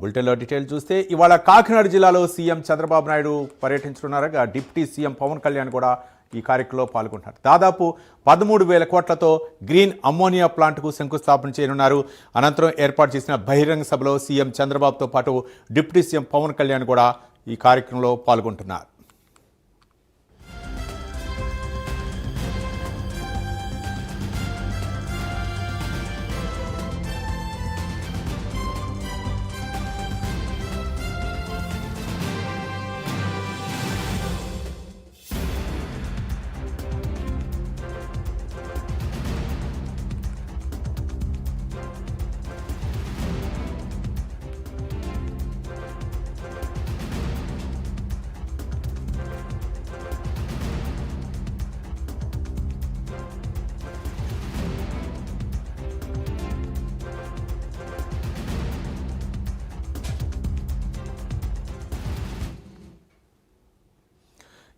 బులెటిన్లో డీటెయిల్ చూస్తే ఇవాళ కాకినాడ జిల్లాలో సీఎం చంద్రబాబు నాయుడు పర్యటించనున్నారు. డిప్యూటీ సీఎం పవన్ కళ్యాణ్ కూడా ఈ కార్యక్రమంలో పాల్గొంటారు. దాదాపు 13,000 కోట్లతో గ్రీన్ అమ్మోనియా ప్లాంట్కు శంకుస్థాపన చేయనున్నారు. అనంతరం ఏర్పాటు చేసిన బహిరంగ సభలో సీఎం చంద్రబాబుతో పాటు డిప్యూటీ సీఎం పవన్ కళ్యాణ్ కూడా ఈ కార్యక్రమంలో పాల్గొంటున్నారు.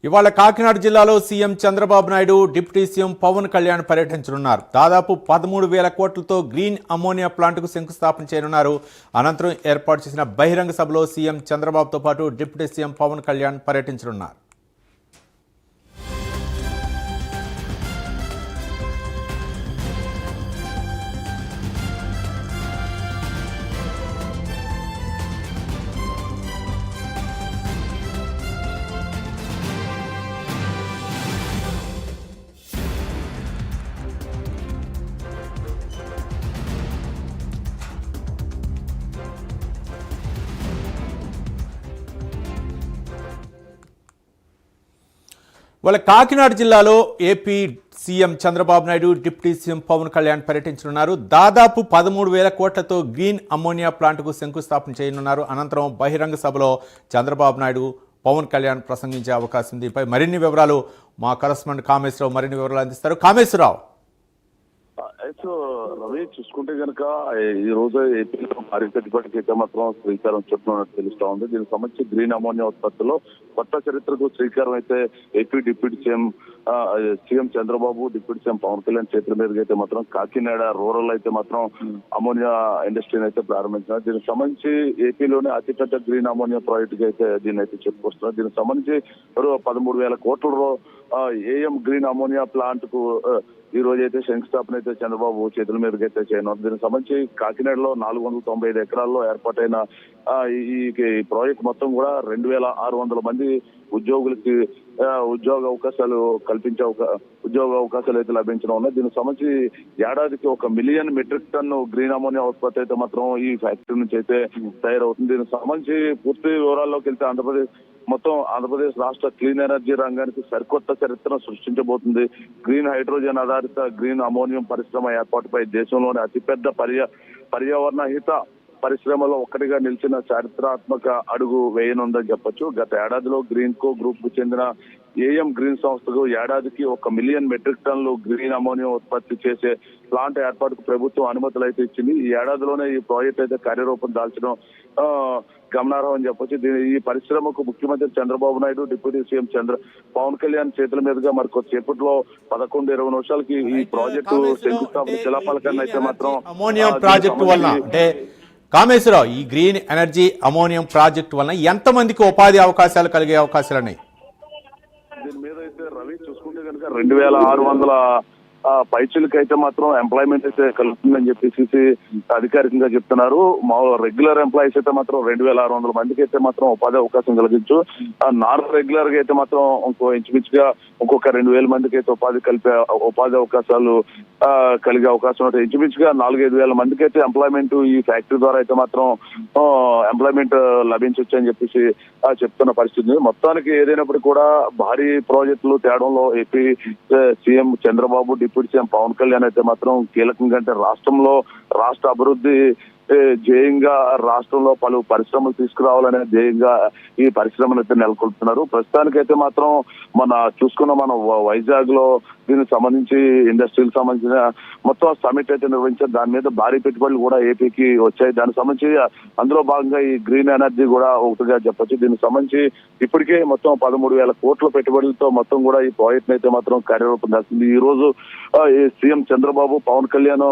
ఇవాళ కాకినాడ జిల్లాలో CM Chandrababu Naidu deputy CM Pawan Kalyan పర్యటించనున్నారు. దాదాపు 13,000 కోట్లతో గ్రీన్ అమ్మోనియా ప్లాంట్కు శంకుస్థాపన చేయనున్నారు. అనంతరం ఏర్పాటు చేసిన బహిరంగ సభలో సీఎం చంద్రబాబుతో పాటు డిప్యూటీ సీఎం పవన్ కళ్యాణ్ పర్యటించనున్నారు. వాళ్ళ కాకినాడ జిల్లాలో AP CM Chandrababu Naidu deputy CM Pawan Kalyan పర్యటించనున్నారు. దాదాపు 13,000 కోట్లతో గ్రీన్ అమ్మోనియా ప్లాంట్కు శంకుస్థాపన చేయనున్నారు. అనంతరం బహిరంగ సభలో చంద్రబాబు నాయుడు పవన్ కళ్యాణ్ ప్రసంగించే అవకాశం ఉంది. దీనిపై మరిన్ని వివరాలు మా కరెస్పాండెంట్ కామేశ్వరరావు మరిన్ని వివరాలు అందిస్తారు. కామేశ్వరరావు, రవి, చూసుకుంటే కనుక ఈ రోజు ఏపీలో భారీ పెట్టుబడికి అయితే మాత్రం శ్రీకారం చుట్టూ తెలుస్తా ఉంది. దీనికి సంబంధించి గ్రీన్ అమోనియా ఉత్పత్తిలో కొత్త చరిత్రకు శ్రీకారం అయితే AP deputy CM Chandrababu, deputy CM Pawan Kalyan చేతుల మీదుగా అయితే మాత్రం కాకినాడ రూరల్ అయితే మాత్రం అమోనియా ఇండస్ట్రీని అయితే ప్రారంభించారు. దీనికి సంబంధించి ఏపీలోనే అతిపెద్ద గ్రీన్ అమోనియా ప్రాజెక్ట్ అయితే దీన్ని అయితే చెప్పుకొస్తున్నారు. దీనికి సంబంధించి 13,000 కోట్ల ఏఎం గ్రీన్ అమోనియా ప్లాంట్ కు ఈ రోజు అయితే శంకుస్థాపన అయితే చంద్రబాబు చేతుల మీదకి అయితే చేయనున్నారు. దీనికి సంబంధించి కాకినాడలో 495 ఎకరాల్లో ఏర్పాటైన ఈ ప్రాజెక్ట్ మొత్తం కూడా 2,600 మంది ఉద్యోగులకి ఉద్యోగ అవకాశాలు ఉద్యోగ అవకాశాలు అయితే లభించడం ఉన్నాయి. దీనికి సంబంధించి ఏడాదికి 1 million metric ton green ammonia ఉత్పత్తి అయితే మాత్రం ఈ ఫ్యాక్టరీ నుంచి అయితే తయారవుతుంది. దీనికి సంబంధించి పూర్తి వివరాల్లోకి వెళ్తే ఆంధ్రప్రదేశ్ రాష్ట్ర క్లీన్ ఎనర్జీ రంగానికి సరికొత్త చరిత్రను సృష్టించబోతుంది. గ్రీన్ హైడ్రోజన్ ఆధారిత గ్రీన్ అమోనియం పరిశ్రమ ఏర్పాటుపై దేశంలోని అతిపెద్ద పర్యావరణ హిత పరిశ్రమలో ఒక్కటిగా నిలిచిన చారిత్రాత్మక అడుగు వేయనుందని చెప్పొచ్చు. గత ఏడాదిలో గ్రీన్ కో గ్రూప్ కు చెందిన ఏఎం గ్రీన్ సంస్థకు ఏడాదికి 1 మిలియన్ మెట్రిక్ టన్లు గ్రీన్ అమోనియం ఉత్పత్తి చేసే ప్లాంట్ ఏర్పాటుకు ప్రభుత్వం అనుమతులు అయితే ఇచ్చింది. ఈ ఏడాదిలోనే ఈ ప్రాజెక్ట్ అయితే కార్యరూపం దాల్చడం గమనార్హం అని చెప్పొచ్చు. ఈ పరిశ్రమకు ముఖ్యమంత్రి చంద్రబాబు నాయుడు, డిప్యూటీ సీఎం పవన్ కళ్యాణ్ చేతుల మీదుగా మరి కొద్దిసేపట్లో 11-20 నిమిషాలకి ఈ ప్రాజెక్టు శంకుస్థాపన శిలాఫలకాన్ని అయితే మాత్రం అమోనియం ప్రాజెక్టు వల్ల అంటే కామేశ్వరరావు, ఈ గ్రీన్ ఎనర్జీ అమోనియం ప్రాజెక్టు వలన ఎంతమందికి ఉపాధి అవకాశాలు కలిగే అవకాశాలు ఉన్నాయి? దీని మీద అయితే రవి చూసుకుంటే కనుక 2,600 పైచులకి అయితే మాత్రం ఎంప్లాయ్మెంట్ అయితే కలుగుతుందని చెప్పేసి అధికారికంగా చెప్తున్నారు. రెగ్యులర్ ఎంప్లాయీస్ అయితే మాత్రం 2,600 మందికి అయితే మాత్రం ఉపాధి అవకాశం కలిగించు. నాన్ రెగ్యులర్ గా అయితే మాత్రం ఇంచుమించుగా ఇంకొక 2,000 మందికి అయితే ఉపాధి అవకాశాలు కలిగే అవకాశం ఉంటుంది. ఇంచుమించుగా 4,000-5,000 మందికి అయితే ఎంప్లాయ్మెంట్ ఈ ఫ్యాక్టరీ ద్వారా అయితే మాత్రం ఎంప్లాయ్మెంట్ లభించవచ్చు అని చెప్పేసి చెప్తున్న పరిస్థితి. మొత్తానికి ఏదైనప్పుడు కూడా భారీ ప్రాజెక్టులు తేడంలో AP CM Chandrababu, deputy CM Pawan Kalyan అయితే మాత్రం కీలకంగా అంటే రాష్ట్ర అభివృద్ధి ధ్యేయంగా రాష్ట్రంలో పలు పరిశ్రమలు తీసుకురావాలనే ధ్యేయంగా ఈ పరిశ్రమను అయితే నెలకొల్పుతున్నారు. ప్రస్తుతానికైతే మాత్రం మన వైజాగ్ లో దీనికి సంబంధించి ఇండస్ట్రీకి సంబంధించిన మొత్తం సమిట్ అయితే నిర్వహించారు. దాని మీద భారీ పెట్టుబడులు కూడా ఏపీకి వచ్చాయి. దానికి సంబంధించి అందులో భాగంగా ఈ గ్రీన్ ఎనర్జీ కూడా ఒకటిగా చెప్పొచ్చు. దీనికి సంబంధించి ఇప్పటికే మొత్తం 13,000 కోట్ల పెట్టుబడులతో మొత్తం కూడా ఈ ప్రాజెక్ట్ అయితే మాత్రం కార్యరూపం దాల్చింది. ఈ రోజు CM Chandrababu, Pawan Kalyan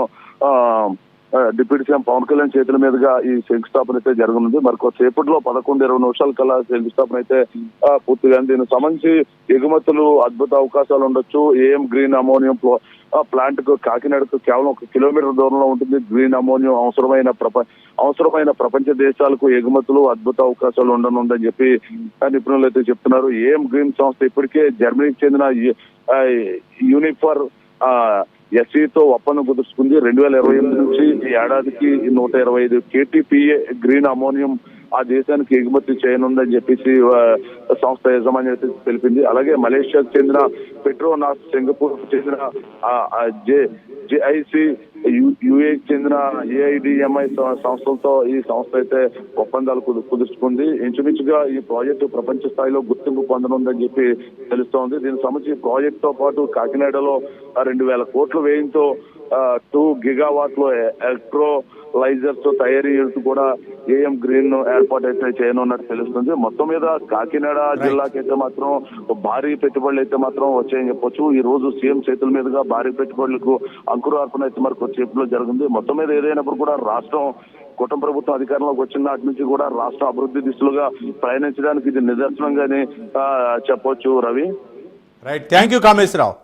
deputy CM Pawan Kalyan చేతుల మీదుగా ఈ శంకుస్థాపన అయితే జరగనుంది. మరికొద్దిసేపట్లో 11-20 నిమిషాల కల్లా శంకుస్థాపన అయితే పూర్తిగా. దీనికి సంబంధించి ఎగుమతులు అద్భుత అవకాశాలు ఉండొచ్చు. ఏఎం గ్రీన్ అమోనియం ప్లాంట్ కు కాకినాడకు కేవలం 1 కిలోమీటర్ దూరంలో ఉంటుంది. గ్రీన్ అమోనియం అవసరమైన ప్రపంచ దేశాలకు ఎగుమతులు అద్భుత అవకాశాలు ఉండనుందని చెప్పి నిపుణులు అయితే చెప్తున్నారు. ఏఎం గ్రీన్ సంస్థ ఇప్పటికే జర్మనీకి చెందిన యూనిఫర్ ఎస్ఈతో ఒప్పందం కుదుర్చుకుంది. 2028 నుంచి ఈ ఏడాదికి 125 KTPA గ్రీన్ అమోనియం ఆ దేశానికి ఎగుమతి చేయనుందని చెప్పేసి సంస్థ యజమాని అయితే తెలిపింది. అలాగే మలేషియాకు చెందిన పెట్రోనాస్, సింగపూర్ చెందిన JIC, యుఏకి చెందిన AIDMI సంస్థలతో ఈ సంస్థ అయితే ఒప్పందాలు కుదుర్చుకుంది. ఇంచుమించుగా ఈ ప్రాజెక్టు ప్రపంచ స్థాయిలో గుర్తింపు పొందనుందని చెప్పి తెలుస్తోంది. దీనికి సంబంధించి ప్రాజెక్ట్ తో పాటు కాకినాడలో 2,000 కోట్ల వ్యయంతో 2 గిగావాట్లు ఎలక్ట్రోలైజర్స్ తయారీ కూడా ఏఎం గ్రీన్ ఏర్పాటు అయితే చేయనున్నట్టు తెలుస్తుంది. మొత్తం మీద కాకినాడ జిల్లాకైతే మాత్రం భారీ పెట్టుబడులు అయితే మాత్రం వచ్చాయని చెప్పొచ్చు. ఈ రోజు సీఎం చేతుల మీదుగా భారీ పెట్టుబడులకు అంకురార్పణ అయితే మరి కొద్దిసేపులో జరిగింది. మొత్తం మీద ఏదైనప్పుడు కూడా రాష్ట్రం కుటుంబ ప్రభుత్వం అధికారంలోకి వచ్చిన నాటి నుంచి కూడా రాష్ట్ర అభివృద్ధి దిశలుగా ప్రయాణించడానికి ఇది నిదర్శనంగానే చెప్పొచ్చు. Ravi, right, thank you Kameswara Rao.